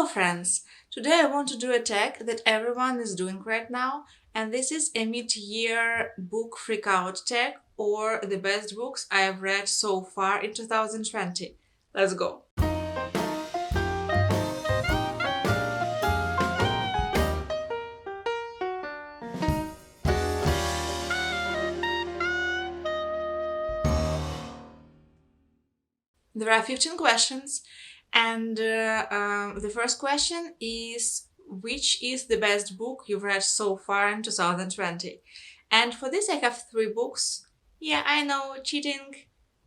Hello friends! Today I want to do a tag that everyone is doing right now, and this is a mid-year book freakout tag, or the best books I have read so far in 2020. Let's go! There are 15 questions, and the first question is, which is the best book you've read so far in 2020? And for this, I have three books. Yeah, I know, cheating,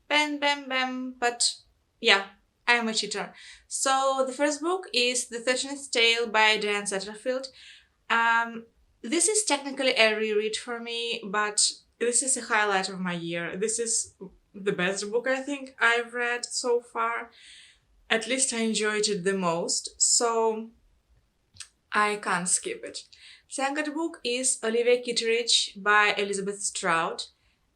bam, bam, bam, but yeah, I'm a cheater. So the first book is The 13th Tale by Diane Satterfield. Um, this is technically a reread for me, but this is a highlight of my year. This is the best book I think I've read so far. At least I enjoyed it the most, so I can't skip it. Second book is Olivia Kitteridge by Elizabeth Strout.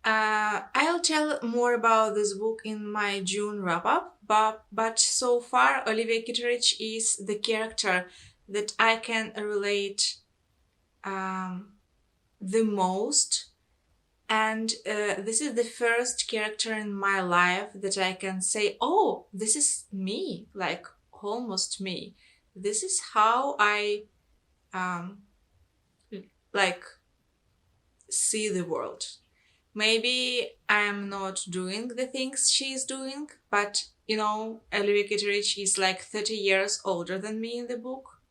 I'll tell more about this book in my June wrap up, but so far, Olivia Kitteridge is the character that I can relate the most. And this is the first character in my life that I can say, oh, this is me, like almost me. This is how I um, like see the world. Maybe I'm not doing the things she's doing, but Olivia Kitteridge is like 30 years older than me in the book,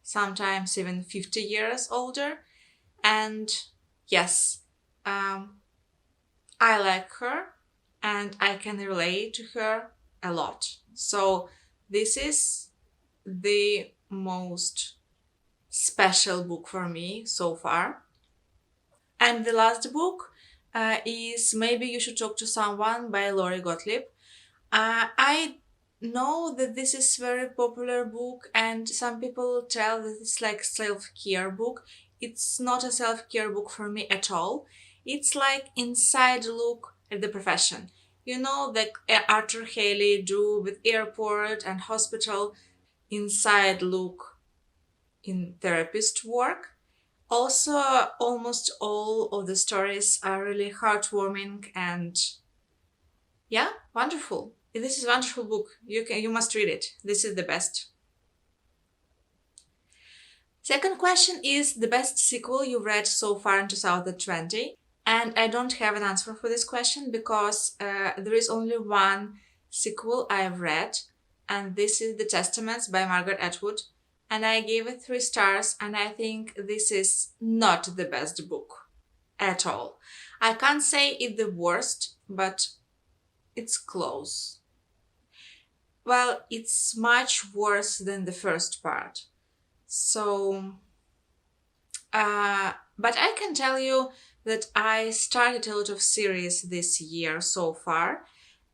sometimes even 50 years older. And yes, I like her and I can relate to her a lot. So, this is the most special book for me so far. And the last book is Maybe You Should Talk to Someone by Lori Gottlieb. I know that this is very popular book and some people tell that it's like self-care book. It's not a self-care book for me at all. It's like inside look at the profession. Like Arthur Haley do with airport and hospital, inside look in therapist work. Also, almost all of the stories are really heartwarming and yeah, wonderful. This is a wonderful book. You must read it. This is the best. Second question is the best sequel you read so far in 2020. And I don't have an answer for this question because there is only one sequel I've read, and this is The Testaments by Margaret Atwood. And I gave it 3 stars, and I think this is not the best book at all. I can't say it's the worst, but it's close. Well, it's much worse than the first part. So, but I can tell you that I started a lot of series this year so far,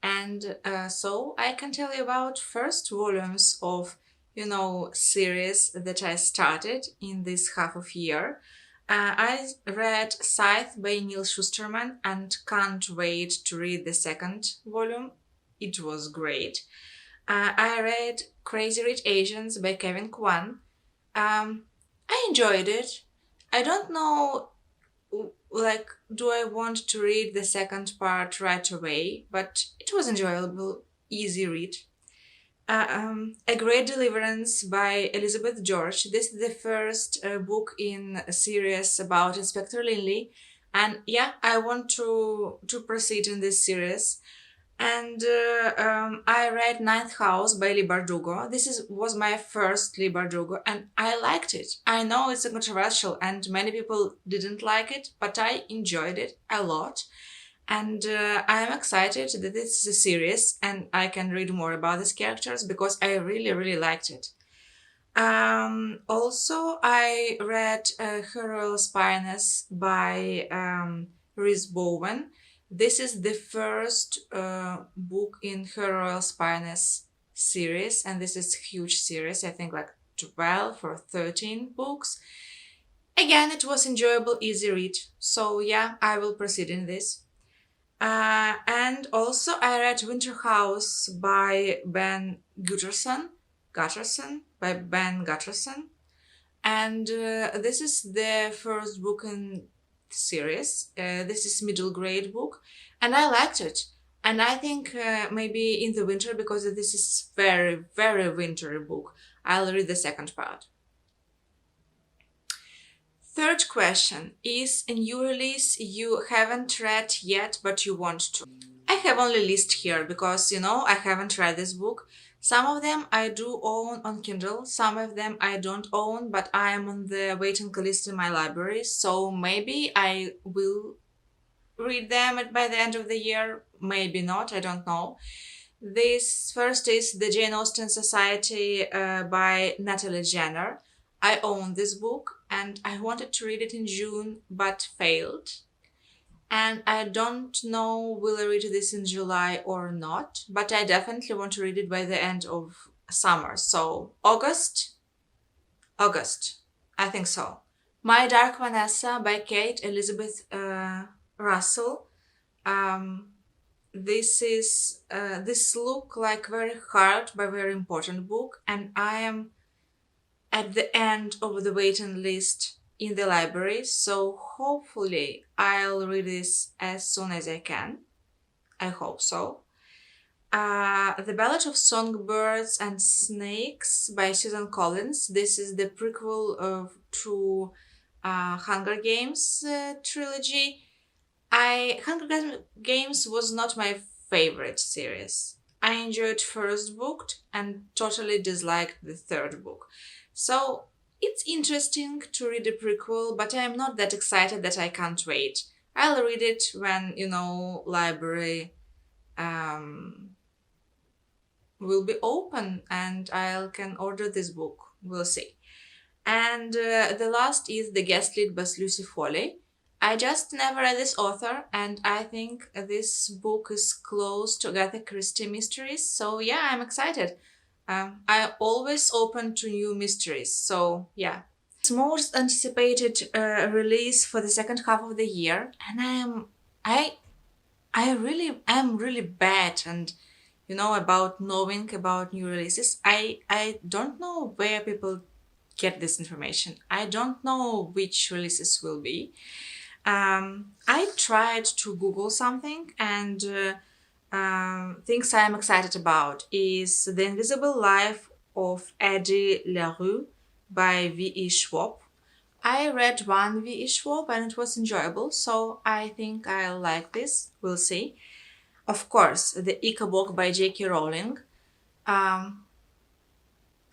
and so I can tell you about first volumes of series that I started in this half of year. I read Scythe by Neil Shusterman and can't wait to read the second volume. It was great. I read Crazy Rich Asians by Kevin Kwan. I enjoyed it. I don't know, like, do I want to read the second part right away, but it was enjoyable, easy read. A Great Deliverance by Elizabeth George. This is the first book in a series about Inspector Linley, and yeah, I want to proceed in this series. And I read Ninth House by Lee Bardugo. Was my first Lee Bardugo, and I liked it. I know it's controversial, and many people didn't like it, but I enjoyed it a lot. And I am excited that this is a series, and I can read more about these characters because I really, really liked it. Also, I read Her Royal Spyness by Rhys Bowen. This is the first book in Her Royal Spyness series, and this is a huge series, I think like 12 or 13 books. Again, it was enjoyable, easy read, so yeah, I will proceed in this. And also, I read Winter House by Ben Gutterson. Gutterson by Ben Gutterson. And this is the first book in the series. This is middle grade book, and I liked it. And I think maybe in the winter, because this is very, very wintry book, I'll read the second part. Third question is a new release you haven't read yet but you want to. I have only list here because I haven't read this book. Some of them I do own on Kindle, some of them I don't own, but I am on the waiting list in my library, so maybe I will read them by the end of the year, maybe not, I don't know. This first is The Jane Austen Society by Natalie Jenner. I own this book and I wanted to read it in June but failed. And I don't know will I read this in July or not, but I definitely want to read it by the end of summer. So August, I think so. My Dark Vanessa by Kate Elizabeth Russell. Um, this look like very hard but very important book, and I am at the end of the waiting list in the library, so hopefully I'll read this as soon as I can. I hope so. The Ballad of Songbirds and Snakes by Susan Collins. This is the prequel to Hunger Games trilogy. Hunger Games was not my favorite series. I enjoyed first book and totally disliked the third book. So it's interesting to read a prequel, but I'm not that excited that I can't wait. I'll read it when library will be open and I can order this book. We'll see. And the last is The Guest Lead by Lucy Foley. I just never read this author, and I think this book is close to Agatha Christie mysteries. So yeah, I'm excited. I'm always open to new mysteries. So yeah, it's most anticipated release for the second half of the year, and I really am really bad and about knowing about new releases. I don't know where people get this information. I don't know which releases will be. I tried to Google something, and things I'm excited about is The Invisible Life of Eddie LaRue by V.E. Schwab. I read one V.E. Schwab and it was enjoyable, so I think I'll like this. We'll see. Of course, The Ichabod by J.K. Rowling. Um,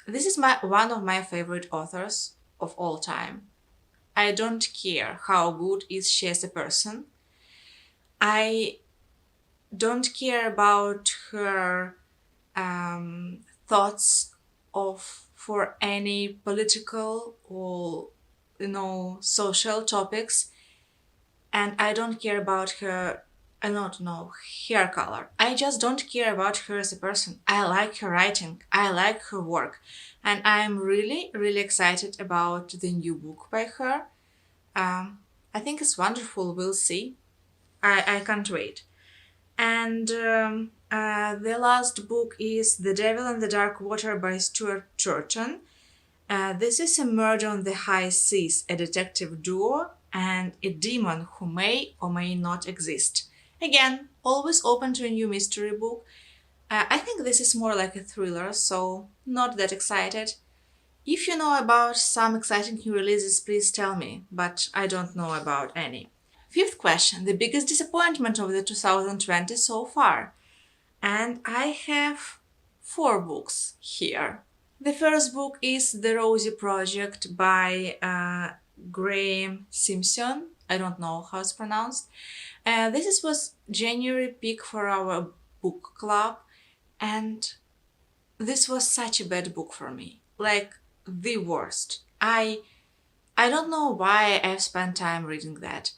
this is one of my favorite authors of all time. I don't care how good is she as a person. I don't care about her thoughts of for any political or social topics, and I don't care about her. I don't know hair color. I just don't care about her as a person. I like her writing. I like her work, and I'm really, really excited about the new book by her. I think it's wonderful. We'll see. I can't wait. And the last book is The Devil in the Dark Water by Stuart Churton. This is a murder on the high seas, a detective duo, and a demon who may or may not exist. Again, always open to a new mystery book. I think this is more like a thriller, so not that excited. If you know about some exciting new releases, please tell me, but I don't know about any. Fifth question, the biggest disappointment of the 2020 so far. And I have four books here. The first book is The Rosie Project by Graham Simpson. I don't know how it's pronounced. Was January pick for our book club, and this was such a bad book for me. Like the worst. I don't know why I've spent time reading that.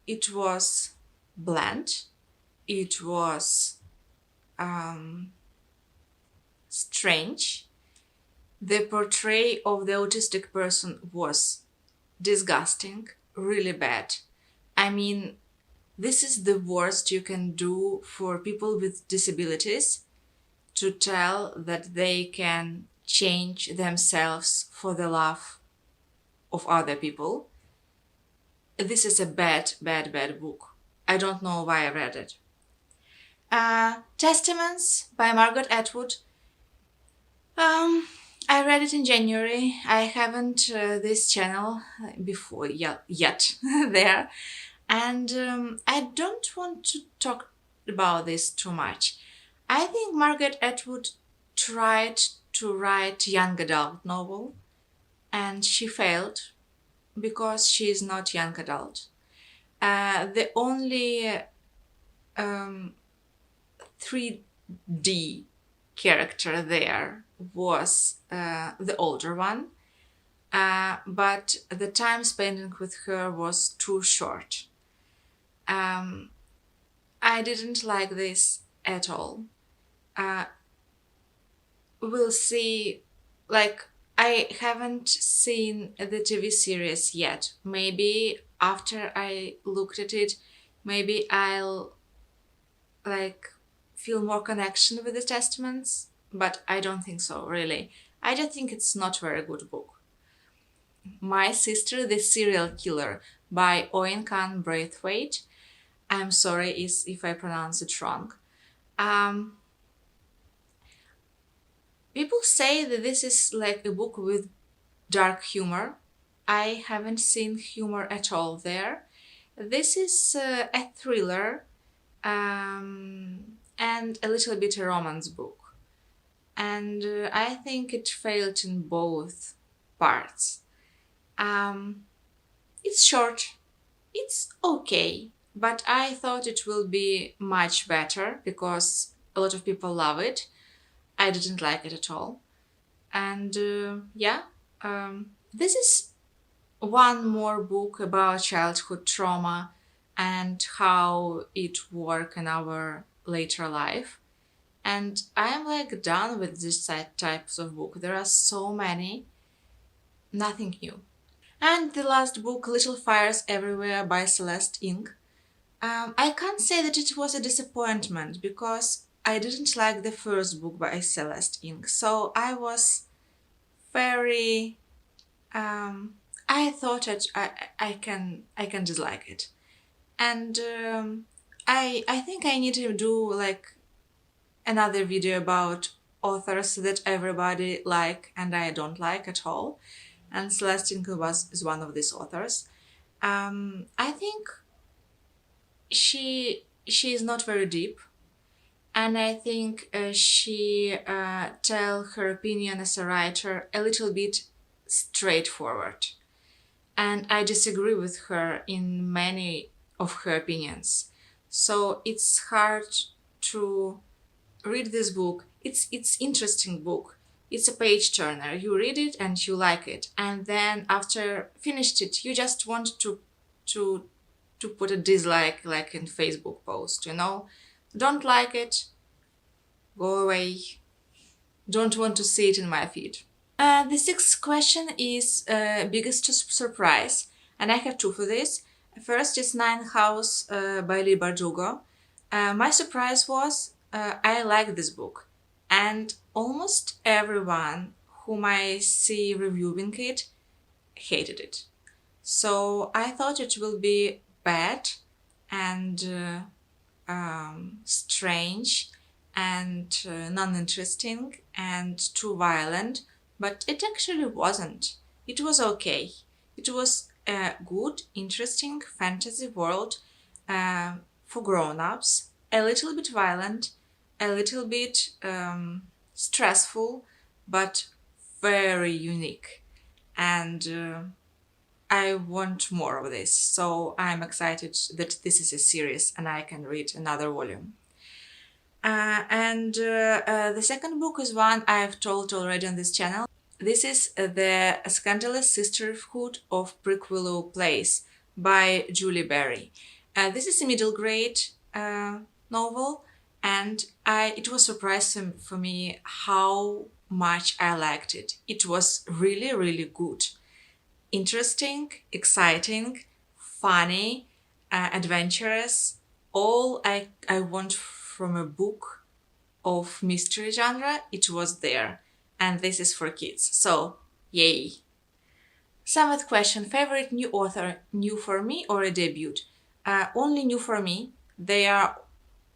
It was bland. It was strange. The portray of the autistic person was disgusting, really bad. I mean, this is the worst you can do for people with disabilities, to tell that they can change themselves for the love of other people. This is a bad, bad, bad book. I don't know why I read it. Testaments by Margaret Atwood. Um, I read it in January. I haven't this channel before yet there, and I don't want to talk about this too much. I think Margaret Atwood tried to write young adult novel, and she failed because she is not young adult. The only um, 3D character there was the older one, but the time spending with her was too short. Um, I didn't like this at all. Uh, we'll see. Like, I haven't seen the TV series yet. Maybe after I looked at it, maybe I'll like feel more connection with the testaments, but I don't think so, really. I just think it's not a very good book. My Sister, the Serial Killer by Owen Khan Braithwaite. I'm sorry if I pronounce it wrong. Um, People say that this is like a book with dark humor. I haven't seen humor at all there. This is a thriller and a little bit a romance book. And I think it failed in both parts. Um, it's short, it's okay, but I thought it will be much better because a lot of people love it. I didn't like it at all. And yeah, this is one more book about childhood trauma and how it work in our later life. And I am like done with this types of book. There are so many, nothing new. And the last book, Little Fires Everywhere by Celeste Ng. I can't say that it was a disappointment because I didn't like the first book by Celeste Ng. So I was very I thought that I can dislike it, and I think I need to do like another video about authors that everybody like and I don't like at all, and Celestine Kubas is one of these authors. I think she is not very deep, and I think she tell her opinion as a writer a little bit straightforward, and I disagree with her in many of her opinions. So it's hard to read this book. It's interesting book. It's a page turner. You read it and you like it, and then after finished it, you just want to to put a dislike like in Facebook post. Don't like it, go away. Don't want to see it in my feed. The sixth question is biggest surprise, and I have two for this. First is Nine House by Lee Bardugo. My surprise was I like this book, and almost everyone whom I see reviewing it hated it. So I thought it will be bad and strange and non-interesting and too violent, but it actually wasn't. It was okay. It was a good, interesting fantasy world for grown-ups, a little bit violent, a little bit stressful, but very unique. And I want more of this, so I'm excited that this is a series and I can read another volume. And the second book is one I've told already on this channel. This is The Scandalous Sisterhood of Prickwillow Place by Julie Berry. This is a middle grade novel, and it was surprising for me how much I liked it. It was really, really good. Interesting, exciting, funny, adventurous. All I want from a book of mystery genre, it was there. And this is for kids. So, yay. Seventh question, favorite new author, new for me or a debut? Only new for me. They are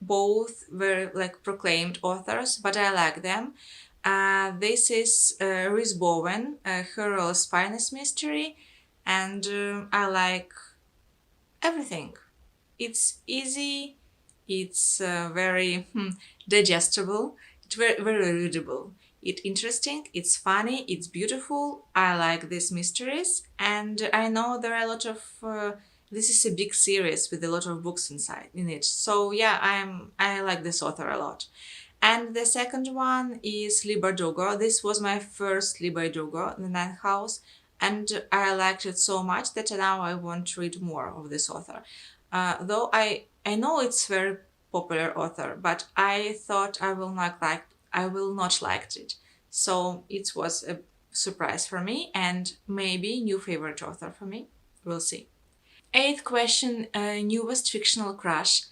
both very like proclaimed authors, but I like them. This is Rhys Bowen, Her Royal Finest Mystery, and I like everything. It's easy, it's very digestible, it's very readable. It's interesting, it's funny, it's beautiful. I like these mysteries, and I know there are a lot of. This is a big series with a lot of books inside in it. So yeah, I like this author a lot. And the second one is Lee Bardugo. This was my first Lee Bardugo, The Ninth House, and I liked it so much that now I want to read more of this author. Though I know it's very popular author, but I thought I will not like it. So it was a surprise for me and maybe new favorite author for me. We'll see. Eighth question, newest fictional crush.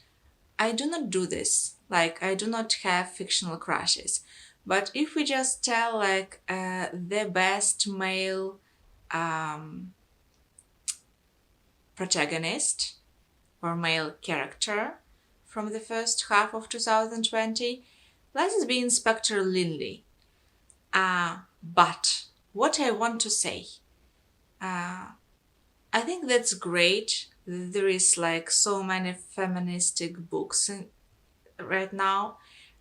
I do not do this. Like, I do not have fictional crushes. But if we just tell, like, the best male um, protagonist or male character from the first half of 2020, let it be Inspector Linley. But what I want to say, I think that's great. There is like so many feministic books right now,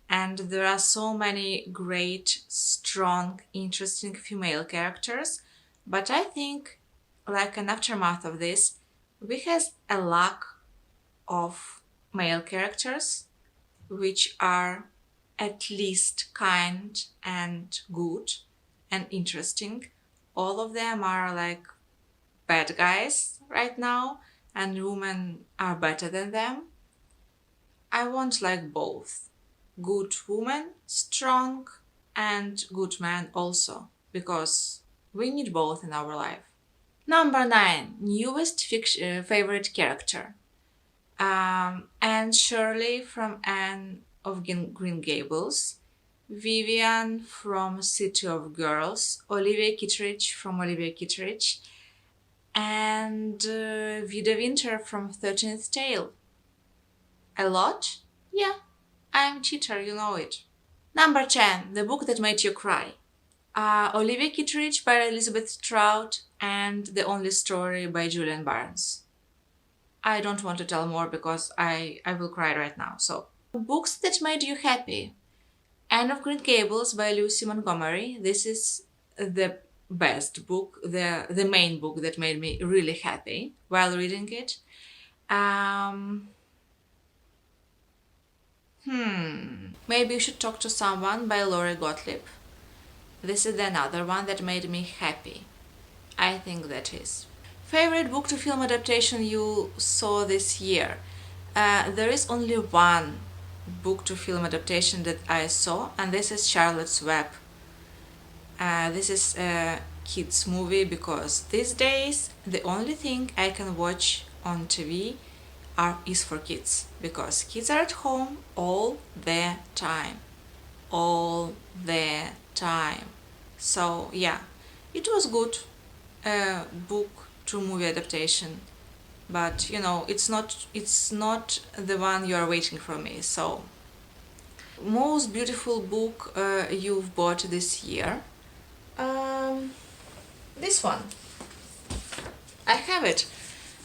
and there are so many great, strong, interesting female characters. But I think, like an aftermath of this, we have a lack of male characters which are at least kind and good and interesting. All of them are like bad guys right now, and women are better than them. I want like both good woman, strong, and good man also, because we need both in our life. Number 9, newest favorite character. Anne Shirley from Anne of Green Gables, Vivian from City of Girls, Olivia Kittredge from Olivia Kittredge, and Vida Winter from 13th Tale. A lot? Yeah, I'm a cheater, you know it. Number 10, the book that made you cry. Olivia Kittredge by Elizabeth Trout and The Only Story by Julian Barnes. I don't want to tell more because I will cry right now. So, books that made you happy. Anne of Green Gables by Lucy Montgomery. This is the best book, the main book that made me really happy while reading it. Um, Maybe you should talk to someone by Laurie Gottlieb. This is another one that made me happy. I think that is. Favorite book to film adaptation you saw this year? There is only one book to film adaptation that I saw, and this is Charlotte's Web. This is a kids movie because these days the only thing I can watch on TV is for kids, because kids are at home all the time. All the time. So yeah, it was good book to movie adaptation, but you know it's not the one you are waiting for me. So most beautiful book you've bought this year? Um, this one. I have it.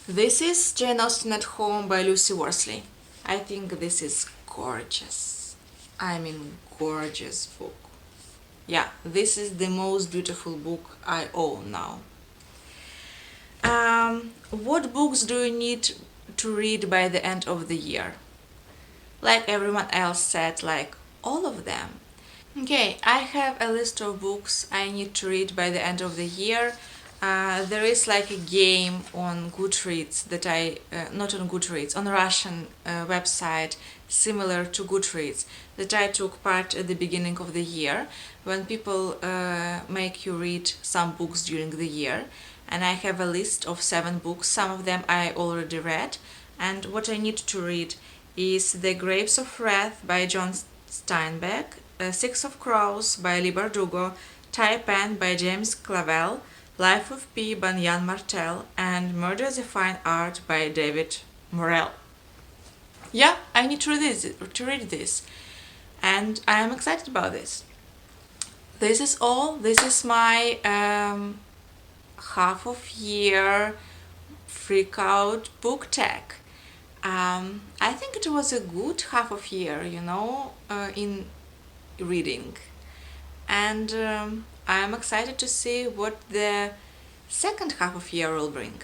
This is Jane Austen at Home by Lucy Worsley. I think this is gorgeous. I mean, gorgeous book. Yeah, this is the most beautiful book I own now. What books do you need to read by the end of the year? Like everyone else said, like all of them. Okay, I have a list of books I need to read by the end of the year. There is like a game on Goodreads that not on Goodreads, on a Russian website similar to Goodreads that I took part at the beginning of the year, when people make you read some books during the year. And I have a list of 7 books. Some of them I already read. And what I need to read is The Grapes of Wrath by Steinbeck, Six of Crows by Lee Bardugo, Taipan by James Clavell, Life of P by Jan Martel, and Murder is a Fine Art by David Morrell. Yeah, I need to read this, and I am excited about this. This is all. This is my half of year freak out book tag. I think it was a good half of year, in reading, and I am excited to see what the second half of year will bring.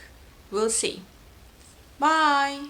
We'll see. Bye.